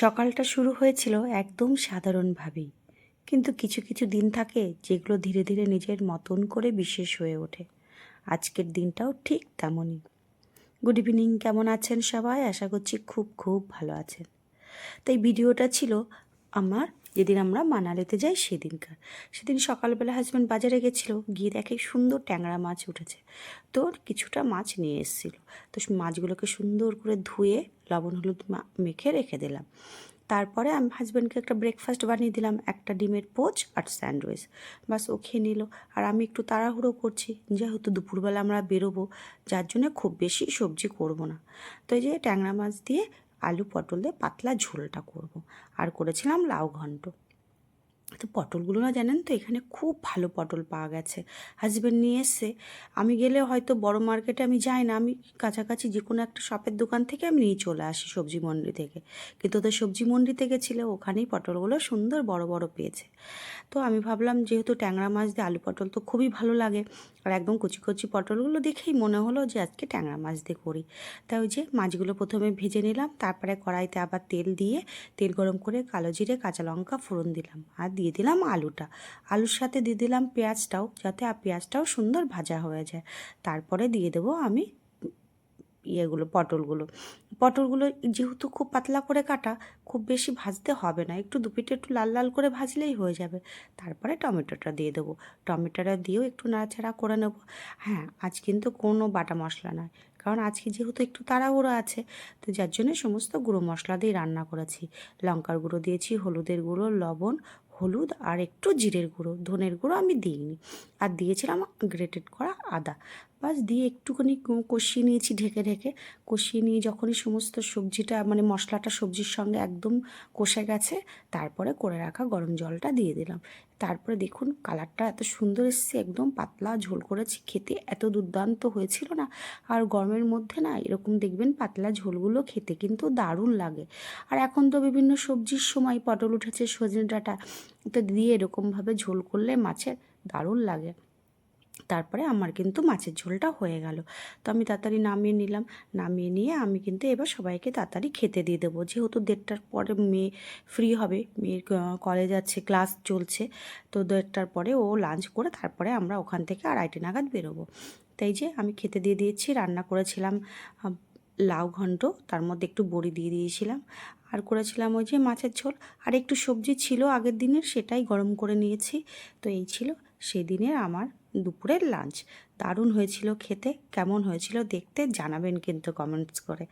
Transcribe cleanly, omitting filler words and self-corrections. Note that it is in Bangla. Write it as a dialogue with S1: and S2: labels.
S1: সকালটা শুরু হয়েছিল একদম সাধারণভাবেই, কিন্তু কিছু কিছু দিন থাকে যেগুলো ধীরে ধীরে নিজের মতন করে বিশেষ হয়ে ওঠে। আজকের দিনটাও ঠিক তেমনই। গুড ইভিনিং, কেমন আছেন সবাই? আশা করছি খুব খুব ভালো আছেন। তাই ভিডিওটা ছিল আমার যেদিন আমরা মানালিতে যাই সেদিনকার। সেদিন সকালবেলা হাজব্যান্ড বাজারে গেছিলো, গিয়ে দেখে সুন্দর ট্যাংরা মাছ উঠেছে। তো কিছুটা মাছ নিয়ে এসেছিলো। তো মাছগুলোকে সুন্দর করে ধুয়ে লবণ হলুদ মেখে রেখে দিলাম। তারপরে আমি হাজব্যান্ডকে একটা ব্রেকফাস্ট বানিয়ে দিলাম, একটা ডিমের পোচ আর স্যান্ডউইচ। বাস ও খেয়ে নিল। আর আমি একটু তাড়াহুড়ো করছি, যেহেতু দুপুরবেলা আমরা বেরোবো, যার জন্য খুব বেশি সবজি করব না। তো এই যে ট্যাংরা মাছ দিয়ে আলু পটল দিয়ে পাতলা ঝোলটা করব। আর করেছিলাম লাউ ঘন্ট। তো পটলগুলো না, জানেন তো, এখানে খুব ভালো পটল পাওয়া গেছে। হাজব্যান্ড নিয়ে এসছে। আমি গেলে হয়তো বড় মার্কেটে আমি যাই না, আমি কাছাকাছি যে কোনো একটা শপের দোকান থেকে আমি নিয়ে চলে আসি, সবজি মন্ডি থেকে। কিন্তু ওদের সবজি মন্ডিতে গেছিলো, ওখানেই পটলগুলো সুন্দর বড় বড় পেয়েছে। তো আমি ভাবলাম, যেহেতু ট্যাংরা মাছ দিয়ে আলু পটল তো খুবই ভালো লাগে, আর একদম কচি কচি পটলগুলো দেখেই মনে হলো যে আজকে ট্যাংরা মাছ দিয়ে করি। তাই ওই যে মাছগুলো প্রথমে ভেজে নিলাম, তারপরে কড়াইতে আবার তেল দিয়ে, তেল গরম করে কালো জিরে কাঁচা লঙ্কা ফোড়ন দিলাম, আর দিয়ে দিলাম আলুটা। আলুর সাথে দিয়ে দিলাম পেঁয়াজটাও, যাতে পেঁয়াজটাও সুন্দর ভাজা হয়ে যায়। তারপরে দিয়ে দেবো আমি পটলগুলো যেহেতু খুব পাতলা করে কাটা, খুব বেশি ভাজতে হবে না, একটু দুপিটে একটু লাল লাল করে ভাজলেই হয়ে যাবে। তারপরে টমেটোটা দিয়ে দেবো। টমেটোটা দিয়েও একটু নাড়াচাড়া করে নেব। হ্যাঁ, আজ কিন্তু কোনো বাটা মশলা নয়, কারণ আজকে যেহেতু একটু তাড়াহুড়ো আছে, তো যার জন্য সমস্ত গুঁড়ো মশলা দিয়ে রান্না করেছি। লঙ্কার গুঁড়ো দিয়েছি, হলুদের গুঁড়ো, লবণ, হলুদ আর একটু জিরের গুঁড়ো, ধনের গুঁড়ো আমি দিইনি। আর দিয়েছিলাম গ্রেটেড করা আদা। বাস দিয়ে একটুখানি কষিয়ে নিয়েছি ঢেকে ঢেকে। কষিয়ে নিয়ে যখনই সমস্ত সবজিটা মানে মশলাটা সবজির সঙ্গে একদম কষে গেছে, তারপরে করে রাখা গরম জলটা দিয়ে দিলাম। তারপরে দেখুন কালারটা এত সুন্দর এসেছে, একদম পাতলা ঝোল করেছি, খেতে এত দুর্দান্ত হয়েছিল না। আর গরমের মধ্যে না এরকম দেখবেন পাতলা ঝোলগুলো খেতে কিন্তু দারুণ লাগে। আর এখন তো বিভিন্ন সবজির সময় পটল উঠেছে, সজনে ডাঁটা, তো দিয়ে এরকমভাবে ঝোল করলে মাছের দারুণ লাগে। তারপরে আমার কিন্তু মাছের ঝোলটা হয়ে গেল। তো আমি তাড়াতাড়ি নামিয়ে নিলাম। নামিয়ে নিয়ে আমি কিন্তু এবার সবাইকে তাড়াতাড়ি খেতে দিয়ে দেবো, যেহেতু 1:30টার পরে মেয়ে ফ্রি হবে, মেয়ের কলেজ আছে, ক্লাস চলছে। তো 1:30টার পরে ও লাঞ্চ করে তারপরে আমরা ওখান থেকে 2:30 নাগাদ বেরোবো। তাই যে আমি খেতে দিয়ে দিয়েছি। রান্না করেছিলাম লাউ ঘন্ট, তার মধ্যে একটু বড়ি দিয়ে দিয়েছিলাম, আর করেছিলাম ওই যে মাছের ঝোল। আর একটু সবজি ছিল আগের দিনের, সেটাই গরম করে নিয়েছি। তো এই ছিল সেদিনের আমার দুপুরের লাঞ্চ। দারুণ হয়েছিল খেতে। কেমন হয়েছিল দেখতে জানাবেন কিন্তু কমেন্টস করে।